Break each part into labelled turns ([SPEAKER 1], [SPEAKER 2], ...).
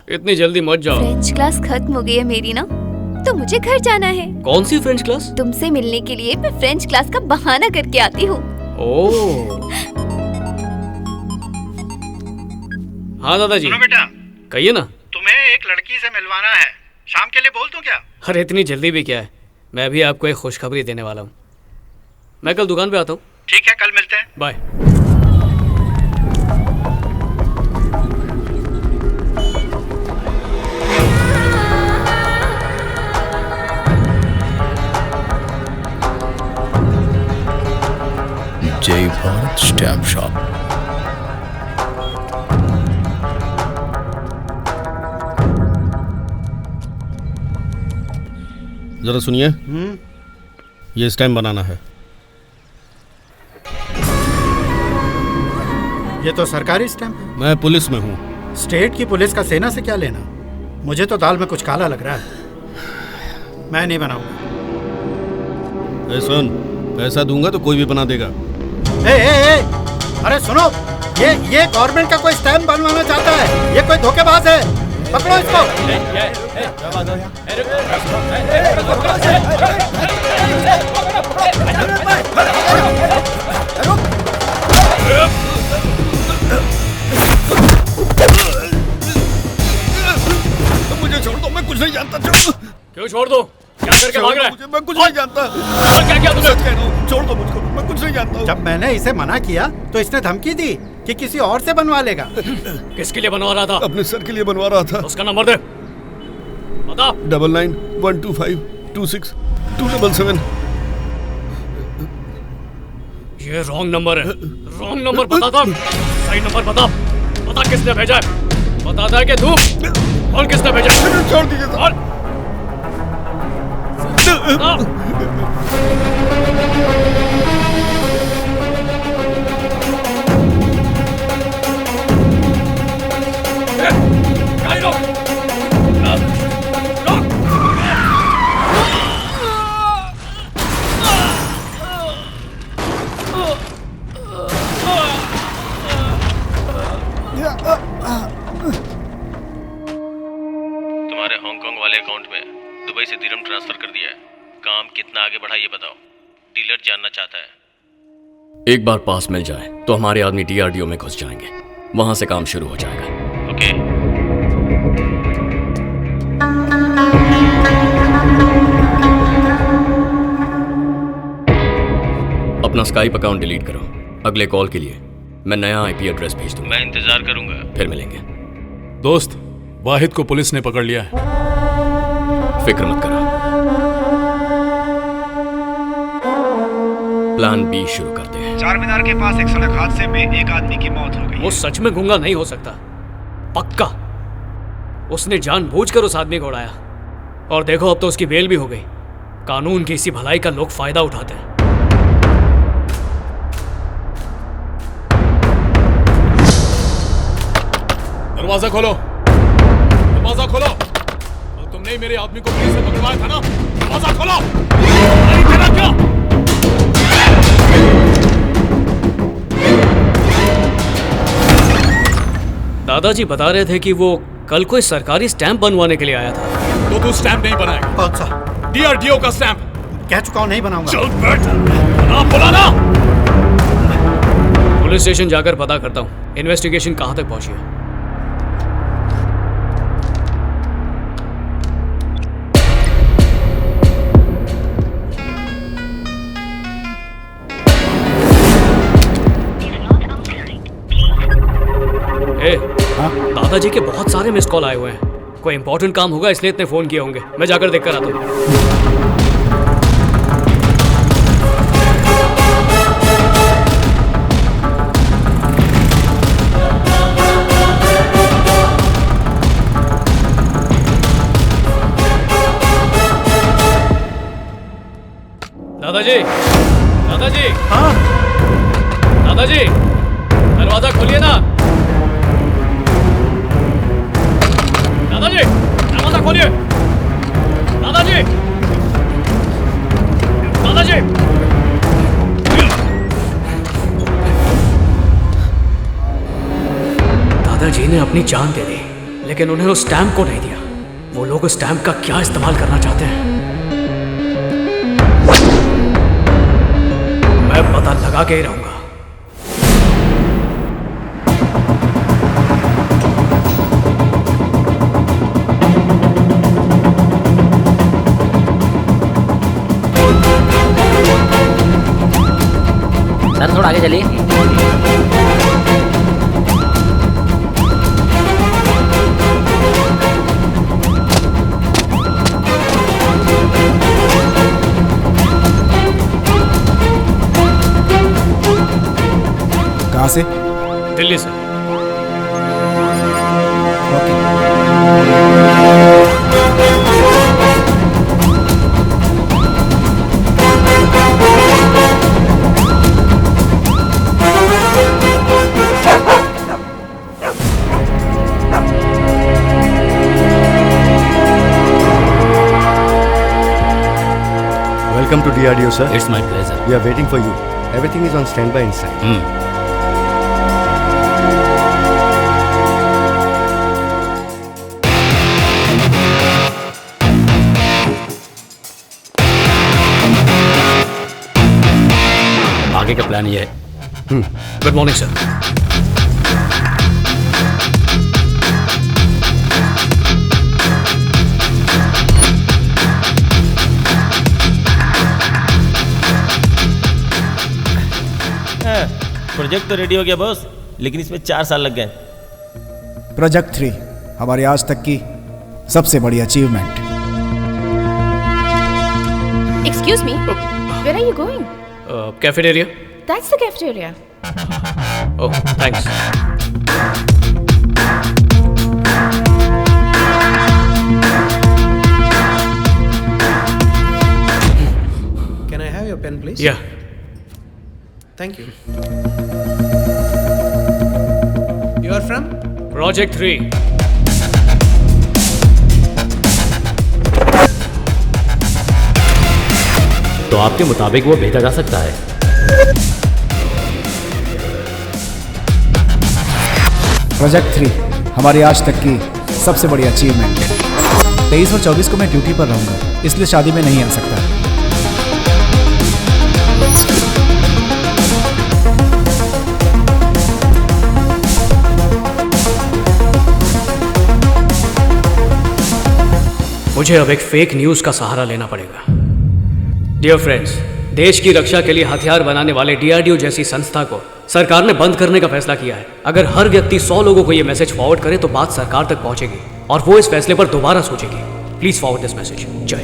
[SPEAKER 1] इतनी जल्दी मत जाओ।
[SPEAKER 2] फ्रेंच क्लास खत्म हो गई है मेरी ना, तो मुझे घर जाना है।
[SPEAKER 1] कौन सी फ्रेंच क्लास?
[SPEAKER 2] तुमसे मिलने के लिए मैं फ्रेंच क्लास का बहाना करके आती हूँ।
[SPEAKER 1] ओह। हाँ दादाजी।
[SPEAKER 3] सुनो बेटा,
[SPEAKER 1] कहिए ना।
[SPEAKER 3] तुम्हें एक लड़की से मिलवाना है, शाम के लिए बोल दूं क्या?
[SPEAKER 1] अरे इतनी जल्दी भी क्या है, मैं भी आपको एक खुशखबरी देने वाला हूँ। मैं कल दुकान पे आता हूँ।
[SPEAKER 3] ठीक है, कल मिलते हैं।
[SPEAKER 1] बाय।
[SPEAKER 4] जय भारत स्टैम्प शॉप।
[SPEAKER 5] जरा सुनिए। ये स्टैम्प बनाना है।
[SPEAKER 3] ये तो सरकारी स्टैम्प।
[SPEAKER 5] मैं पुलिस में हूँ।
[SPEAKER 3] स्टेट की पुलिस का सेना से क्या लेना? मुझे तो दाल में कुछ काला लग रहा है। मैं नहीं बनाऊंगा।
[SPEAKER 5] ए सुन, पैसा दूंगा तो कोई भी बना देगा।
[SPEAKER 3] ए, अरे सुनो, ये गवर्नमेंट का कोई स्टैम्प बनवाना चाहता है। ये कोई धोखेबाज है, पकड़ो इसको।
[SPEAKER 5] मुझे छोड़ दो, मैं कुछ नहीं जानता।
[SPEAKER 1] क्यों छोड़ दो? क्या करके भाग रहा है?
[SPEAKER 5] मैं कुछ नहीं जानता।
[SPEAKER 1] और क्या किया तुमने?
[SPEAKER 5] सच कह रहा हूँ, छोड़ दो मुझको, मैं कुछ नहीं जानता हूँ।
[SPEAKER 3] जब मैंने इसे मना किया तो इसने धमकी दी कि किसी और से बनवा लेगा।
[SPEAKER 1] किसके लिए बनवा रहा था?
[SPEAKER 5] अपने सर के लिए बनवा रहा था।
[SPEAKER 1] उसका नंबर दे, बता।
[SPEAKER 5] 9912526277।
[SPEAKER 1] ये रॉन्ग नंबर है। रॉन्ग नंबर बता था। सही नंबर बता। बता किसने भेजा है? बताता है कि तू? और किसने भेजा?
[SPEAKER 5] छोड़ दीजिए सर।
[SPEAKER 6] तुम्हारे हांगकांग वाले अकाउंट में दुबई से दिरहम ट्रांसफर कर दिया है। काम कितना आगे बढ़ा ये बताओ, डीलर जानना चाहता है।
[SPEAKER 7] एक बार पास मिल जाए तो हमारे आदमी डीआरडीओ में घुस जाएंगे, वहां से काम शुरू हो जाएगा।
[SPEAKER 6] ओके।
[SPEAKER 7] अपना स्काइप अकाउंट डिलीट करो। अगले कॉल के लिए मैं नया आईपी एड्रेस भेज दूंगा।
[SPEAKER 6] मैं इंतजार करूंगा।
[SPEAKER 7] फिर मिलेंगे।
[SPEAKER 8] दोस्त, वाहिद को पुलिस ने पकड़ लिया है।
[SPEAKER 7] फिक्र मत करो, प्लान बी शुरू करते हैं।
[SPEAKER 3] चार मीनार के पास एक सड़क हादसे में एक आदमी की मौत हो गई।
[SPEAKER 1] वो सच में गूंगा नहीं हो सकता, पक्का। उसने जानबूझकर उस आदमी को उड़ाया। और देखो, अब तो उसकी बेल भी हो गई। कानून की इसी भलाई का लोग फायदा उठाते हैं।
[SPEAKER 8] दरवाजा खोलो, दरवाजा खोलो। और तुमने ही मेरे आदमी को पुलिस से पकड़वाया था ना? दरवाजा खोलो। नहीं तेरा क्या?
[SPEAKER 1] दादाजी बता रहे थे कि वो कल कोई सरकारी स्टैंप बनवाने के लिए आया था।
[SPEAKER 8] तो तू स्टैंप नहीं बनाएगा?
[SPEAKER 3] कौन सा?
[SPEAKER 8] डीआरडीओ का स्टैंप।
[SPEAKER 3] कह चुका हूँ, नहीं बनाऊंगा।
[SPEAKER 8] चल बैठ, ना बुलाना।
[SPEAKER 1] पुलिस स्टेशन जाकर पता करता हूँ इन्वेस्टिगेशन कहाँ तक पहुंची है। दादाजी के बहुत सारे मिस कॉल आए हुए हैं। कोई इंपॉर्टेंट काम होगा इसलिए इतने फोन किए होंगे। मैं जाकर देख कर आता हूँ। दादाजी, दादाजी।
[SPEAKER 3] हाँ
[SPEAKER 1] दादाजी, दरवाजा खोलिए ना। दादाजी, दरवाजा खोलिए। दादाजी, दादाजी। दादाजी ने अपनी जान दे दी, लेकिन लेकिन उन्हें उस स्टैम्प को नहीं दिया। वो लोग उस स्टैम्प का क्या इस्तेमाल करना चाहते हैं, मैं पता लगा के ही रहूंगा।
[SPEAKER 9] सर थोड़ा आगे चलिए।
[SPEAKER 3] कहाँ से?
[SPEAKER 1] दिल्ली से।
[SPEAKER 10] Welcome to DRDO, sir.
[SPEAKER 7] It's my pleasure.
[SPEAKER 10] We are waiting for you. Everything is on standby inside.
[SPEAKER 7] आगे का प्लान ये है।
[SPEAKER 1] Good morning sir.
[SPEAKER 6] प्रोजेक्ट तो रेडी हो गया बॉस, लेकिन इसमें 4 साल लग गए।
[SPEAKER 3] प्रोजेक्ट 3 हमारी आज तक की सबसे बड़ी achievement.
[SPEAKER 2] Excuse me, where are you going?
[SPEAKER 1] Cafeteria.
[SPEAKER 2] That's the cafeteria.
[SPEAKER 1] Oh thanks.
[SPEAKER 11] Can I have your pen, please?
[SPEAKER 1] या
[SPEAKER 11] Thank you. You are from?
[SPEAKER 1] Project 3।
[SPEAKER 7] तो आपके मुताबिक वो भेजा जा सकता है?
[SPEAKER 3] प्रोजेक्ट 3 हमारी आज तक की सबसे बड़ी अचीवमेंट है। 23 और 24 को मैं ड्यूटी पर रहूंगा, इसलिए शादी में नहीं आ सकता।
[SPEAKER 1] मुझे अब एक फेक न्यूज का सहारा लेना पड़ेगा। डियर फ्रेंड्स, देश की रक्षा के लिए हथियार बनाने वाले DRDO जैसी संस्था को सरकार ने बंद करने का फैसला किया है। अगर हर व्यक्ति 100 लोगों को यह मैसेज फॉरवर्ड करे तो बात सरकार तक पहुंचेगी और वो इस फैसले पर दोबारा सोचेगी। Please forward this message. जय।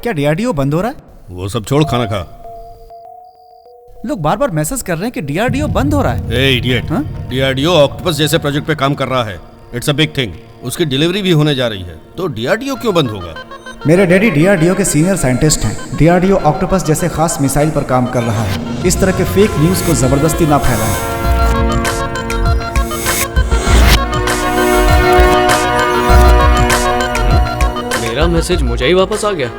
[SPEAKER 3] क्या DRDO बंद हो रहा है?
[SPEAKER 5] वो सब छोड़, खाना खा।
[SPEAKER 3] लोग बार बार मैसेज कर रहे हैं कि DRDO बंद हो रहा है।
[SPEAKER 5] ए इडियट, DRDO ऑक्टोपस जैसे प्रोजेक्ट पे काम कर रहा है। It's a big thing. उसकी डिलीवरी भी होने जा रही है, तो DRDO क्यों बंद होगा?
[SPEAKER 3] मेरे डैडी DRDO के सीनियर साइंटिस्ट हैं। DRDO ऑक्टोपस जैसे खास मिसाइल पर काम कर रहा है। इस तरह के फेक न्यूज को जबरदस्ती ना फैलाएं।
[SPEAKER 1] मेरा मैसेज मुझे ही वापस आ गया।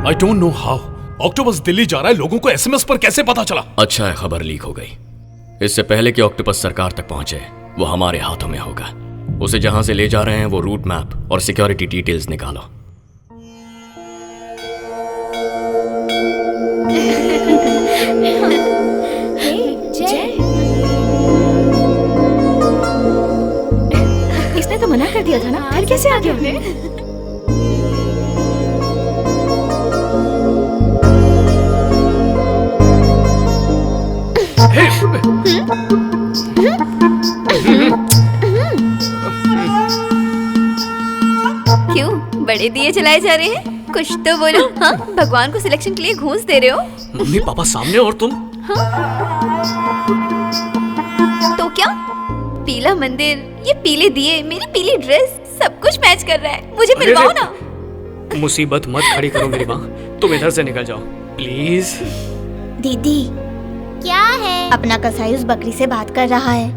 [SPEAKER 8] I don't know how octopus Delhi जा रहा है, लोगों को SMS पर कैसे पता चला?
[SPEAKER 7] अच्छा है खबर लीक हो गई। इससे पहले कि ऑक्टोपस सरकार तक पहुंचे, वो हमारे हाथों में होगा। उसे जहां से ले जा रहे हैं वो रूट मैप और सिक्योरिटी डिटेल्स निकालो।
[SPEAKER 2] इसने तो मना कर दिया था ना, फिर कैसे आ गया? क्यों बड़े दिए जलाए जा रहे हैं? कुछ तो बोलो। हाँ, भगवान को सिलेक्शन के लिए घूंस दे रहे हो?
[SPEAKER 1] मम्मी पापा सामने और तुम।
[SPEAKER 2] तो क्या? पीला मंदिर, ये पीले दिए, मेरी पीली ड्रेस, सब कुछ मैच कर रहा है। मुझे मिलवाओ ना।
[SPEAKER 1] मुसीबत मत खड़ी करो मेरी माँ, तुम इधर से निकल जाओ प्लीज।
[SPEAKER 12] दीदी क्या है? अपना कसाई उस बकरी से बात कर रहा है।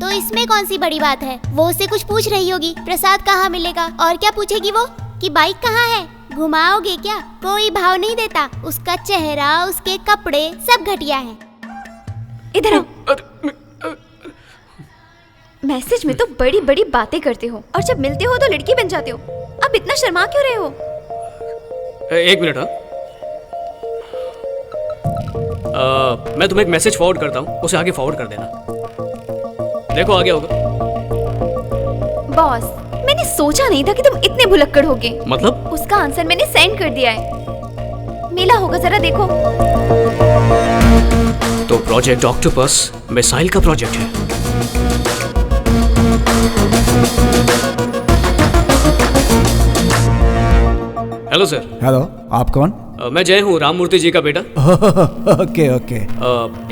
[SPEAKER 12] तो तो इसमें कौन सी बड़ी बात है? वो उससे कुछ पूछ रही होगी, प्रसाद कहाँ मिलेगा, और क्या पूछेगी वो कि बाइक कहाँ है, घुमाओगे क्या? कोई भाव नहीं देता। उसका चेहरा, उसके कपड़े सब घटिया हैं।
[SPEAKER 2] इधर आओ। मैसेज में तो बड़ी बड़ी बातें करते हो और जब मिलते हो तो लड़की बन जाते हो। अब इतना शर्मा क्यों रहे हो?
[SPEAKER 1] एक मिनट। मैं तुम्हें एक मैसेज फॉरवर्ड करता हूँ, उसे आगे फॉरवर्ड कर देना। देखो आ गया होगा।
[SPEAKER 2] बॉस, मैंने सोचा नहीं था कि तुम इतने भुलक्कड़ होगे।
[SPEAKER 1] मतलब?
[SPEAKER 2] उसका आंसर मैंने सेंड कर दिया है, मिला होगा, जरा देखो।
[SPEAKER 1] तो प्रोजेक्ट ऑक्टोपस मिसाइल का प्रोजेक्ट है। Hello sir.
[SPEAKER 3] हेलो, आप कौन?
[SPEAKER 1] मैं जय हूँ, राम मूर्ति जी का बेटा।
[SPEAKER 3] Okay okay.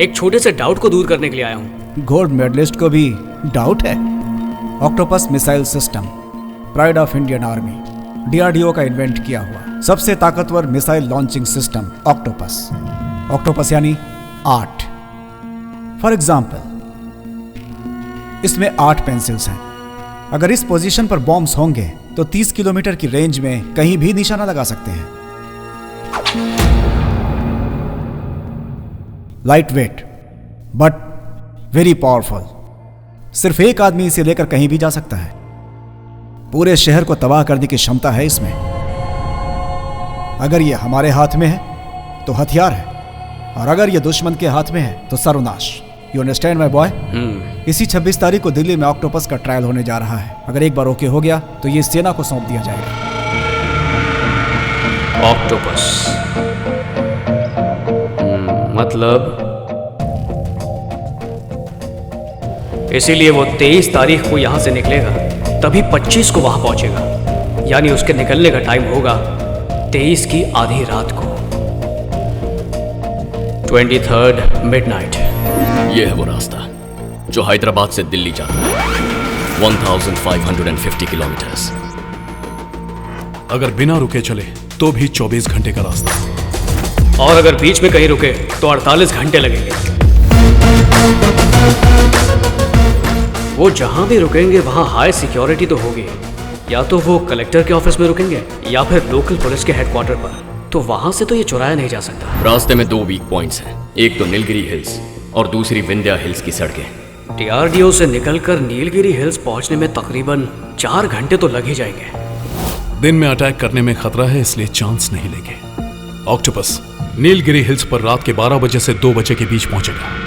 [SPEAKER 1] एक छोटे से डाउट को दूर करने के लिए आया हूँ।
[SPEAKER 3] गोल्ड मेडलिस्ट को भी डाउट है? Octopus missile system pride of Indian army, DRDO का इन्वेंट किया हुआ सबसे ताकतवर missile launching system octopus. Octopus यानी 8। फॉर एग्जाम्पल, इसमें 8 पेंसिल्स हैं। अगर इस पोजीशन पर बॉम्ब्स होंगे तो 30 किलोमीटर की रेंज में कहीं भी निशाना लगा सकते हैं। Light weight but very powerful. सिर्फ एक आदमी इसे लेकर कहीं भी जा सकता है। पूरे शहर को तबाह करने की क्षमता है इसमें। अगर यह हमारे हाथ में है तो हथियार है, और अगर यह दुश्मन के हाथ में है तो सर्वनाश। You understand my boy? इसी 26 तारीख को दिल्ली में ऑक्टोपस का ट्रायल होने जा रहा है। अगर एक बार ओके हो गया तो ये सेना को सौंप दिया जाएगा।
[SPEAKER 1] ऑक्टोपस मतलब इसीलिए वो 23 तारीख को यहां से निकलेगा, तभी 25 को वहां पहुंचेगा। यानी उसके निकलने का टाइम होगा 23 की आधी रात को, 23rd मिडनाइट।
[SPEAKER 7] ये है वो रास्ता जो हैदराबाद से दिल्ली जाता है, 1550 किलोमीटर्स।
[SPEAKER 8] अगर बिना रुके चले तो भी 24 घंटे का रास्ता,
[SPEAKER 1] और अगर बीच में कहीं रुके तो 48 घंटे लगेंगे। वो जहां भी रुकेंगे वहां हाई सिक्योरिटी तो होगी। या तो वो कलेक्टर के ऑफिस में रुकेंगे या फिर लोकल पुलिस के हेडक्वार्टर पर, तो वहां से तो ये चुराया नहीं जा सकता।
[SPEAKER 7] रास्ते में 2 वीक पॉइंट्स हैं, एक तो नीलगिरी हिल्स और दूसरी विंध्या हिल्स की सड़कें।
[SPEAKER 1] डीआरडीओ से निकलकर नीलगिरी हिल्स पहुंचने में तकरीबन 4 घंटे तो लग ही जाएंगे।
[SPEAKER 8] दिन में अटैक करने में खतरा है, इसलिए चांस नहीं लेंगे। ऑक्टोपस नीलगिरी हिल्स पर रात के 12 बजे से 2 बजे के बीच पहुंचेगा।